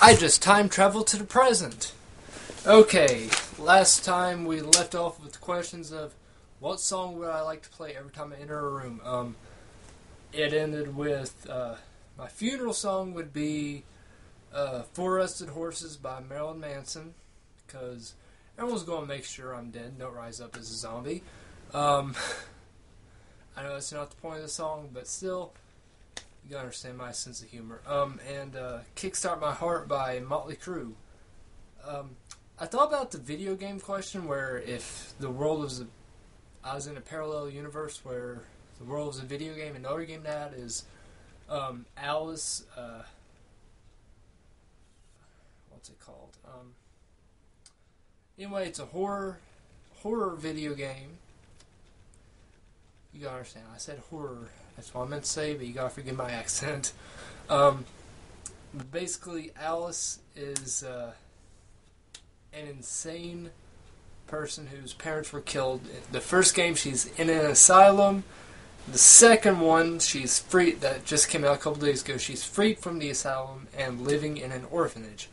I just time traveled to the present. Okay, last time we left off with the questions of what song would I like to play every time I enter a room. It ended with my funeral song would be Four Rusted Horses by Marilyn Manson, because everyone's going to make sure I'm dead, don't rise up as a zombie. I know that's not the point of the song, but still, you gotta understand my sense of humor. And Kickstart My Heart by Motley Crue. I thought about the video game question where if the world was I was in a parallel universe where the world was a video game, and another game that is Alice, what's it called? Anyway, it's a horror video game. You gotta understand, I said horror. That's what I meant to say, but you gotta forgive my accent. Basically, Alice is an insane person whose parents were killed. The first game, she's in an asylum. The second one, she's free. That just came out a couple days ago. She's freed from the asylum and living in an orphanage.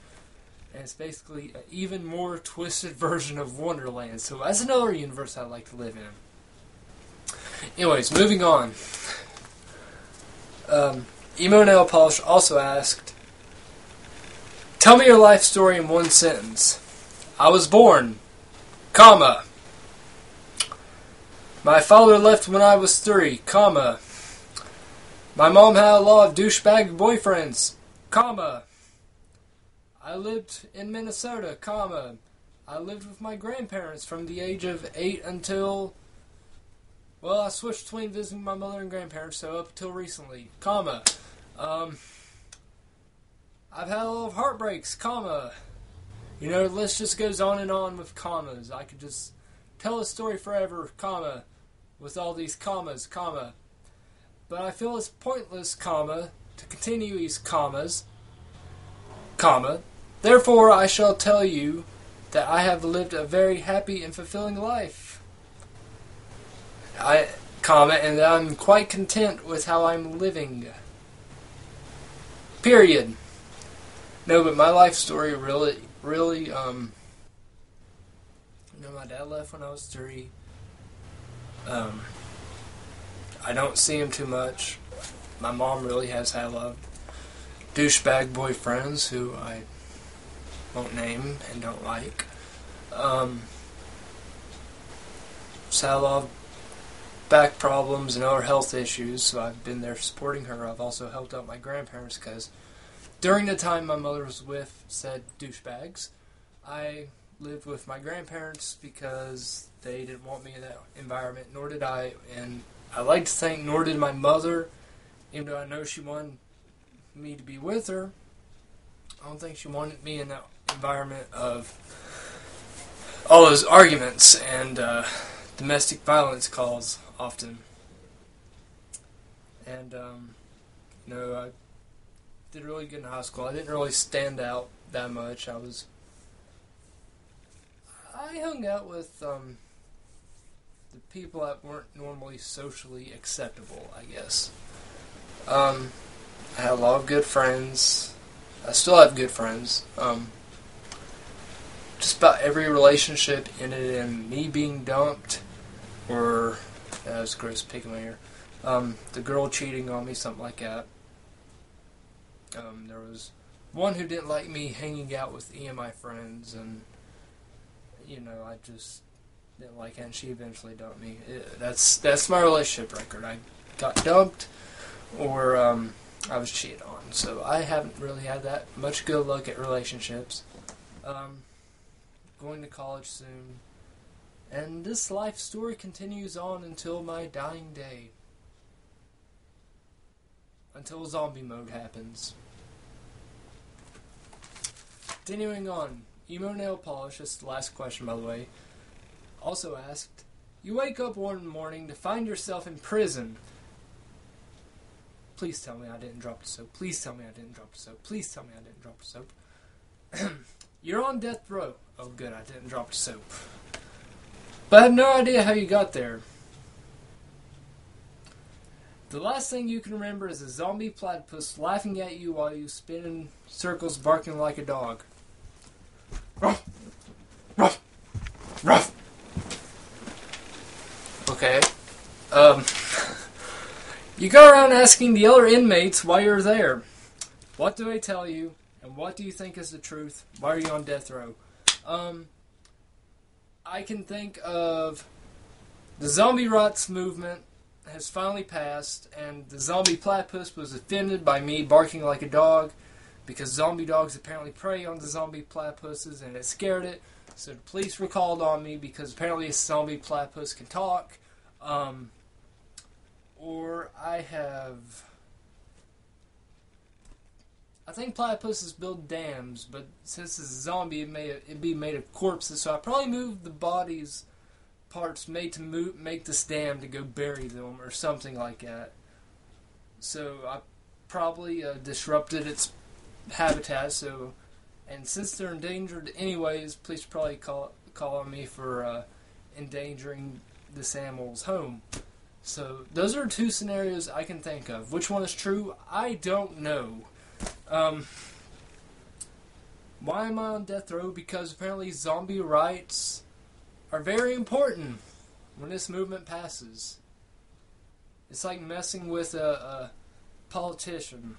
And it's basically an even more twisted version of Wonderland. So that's another universe I'd like to live in. Anyways, moving on. Emo Nail Polish also asked, tell me your life story in one sentence. I was born, comma. My father left when I was 3, comma. My mom had a lot of douchebag boyfriends, comma. I lived in Minnesota, comma. I lived with my grandparents from the age of 8 until... Well, I switched between visiting my mother and grandparents, so up until recently, comma. I've had a lot of heartbreaks, comma. You know, the list just goes on and on with commas. I could just tell a story forever, comma, with all these commas, comma. But I feel it's pointless, comma, to continue these commas, comma. Therefore, I shall tell you that I have lived a very happy and fulfilling life. And I'm quite content with how I'm living. Period. No, but my life story really, my dad left when I was 3. I don't see him too much. My mom really has had a lot of douchebag boyfriends who I won't name and don't like. Just had a lot of back problems and other health issues, so I've been there supporting her. I've also helped out my grandparents because during the time my mother was with said douchebags, I lived with my grandparents because they didn't want me in that environment, nor did I, and I like to think nor did my mother, even though I know she wanted me to be with her. I don't think she wanted me in that environment of all those arguments and domestic violence calls often. And, I did really good in high school. I didn't really stand out that much. I hung out with the people that weren't normally socially acceptable, I guess. I had a lot of good friends. I still have good friends. Just about every relationship ended in me being dumped, or that was gross, picking my ear. The girl cheating on me, something like that. There was one who didn't like me hanging out with EMI friends, and I just didn't like it, and she eventually dumped me. That's my relationship record. I got dumped, or I was cheated on. So I haven't really had that much good luck at relationships. Going to college soon. And this life story continues on until my dying day. Until zombie mode happens. Continuing on. Emo Nail Polish, this is the last question by the way, also asked, you wake up one morning to find yourself in prison. Please tell me I didn't drop the soap. Please tell me I didn't drop the soap. Please tell me I didn't drop the soap. You're on death row. Oh good, I didn't drop the soap. But I have no idea how you got there. The last thing you can remember is a zombie platypus laughing at you while you spin in circles barking like a dog. Ruff! Ruff! Ruff! Okay. You go around asking the other inmates why you're there. What do they tell you? And what do you think is the truth? Why are you on death row? I can think of the zombie rights movement has finally passed, and the zombie platypus was offended by me barking like a dog because zombie dogs apparently prey on the zombie platypuses and it scared it. So the police were called on me because apparently a zombie platypus can talk. Or I think platypuses build dams, but since it's a zombie, it'd be made of corpses. So I probably moved the body's parts made to make this dam to go bury them or something like that. So I probably disrupted its habitat. So, and since they're endangered anyways, police probably call on me for endangering this animal's home. So those are two scenarios I can think of. Which one is true? I don't know. Why am I on death row? Because apparently zombie rights are very important when this movement passes. It's like messing with a politician.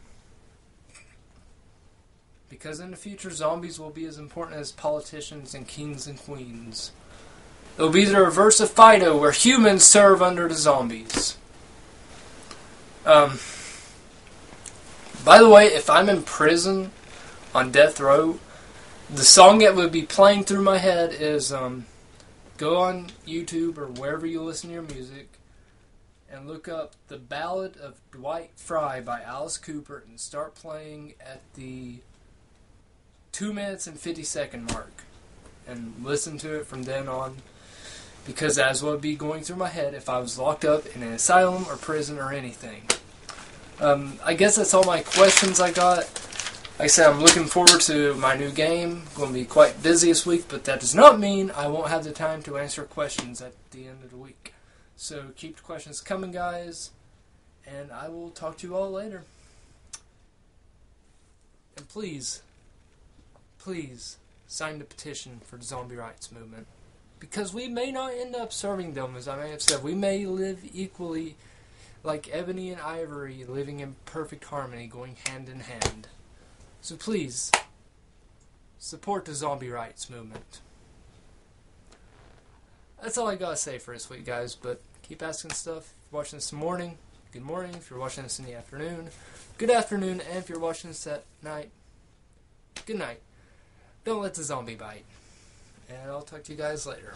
Because in the future, zombies will be as important as politicians and kings and queens. It'll be the reverse of Fido, where humans serve under the zombies. By the way, if I'm in prison on death row, the song that would be playing through my head is go on YouTube or wherever you listen to your music and look up the Ballad of Dwight Fry by Alice Cooper and start playing at the 2 minutes and 50 second mark and listen to it from then on, because that's what would be going through my head if I was locked up in an asylum or prison or anything. I guess that's all my questions I got. Like I said, I'm looking forward to my new game. I'm going to be quite busy this week, but that does not mean I won't have the time to answer questions at the end of the week. So keep the questions coming, guys, and I will talk to you all later. And please sign the petition for the zombie rights movement. Because we may not end up serving them, as I may have said. We may live equally like ebony and ivory, living in perfect harmony, going hand in hand. So please, support the zombie rights movement. That's all I gotta say for this week, guys, but keep asking stuff. If you're watching this in the morning, good morning. If you're watching this in the afternoon, good afternoon. And if you're watching this at night, good night. Don't let the zombie bite. And I'll talk to you guys later.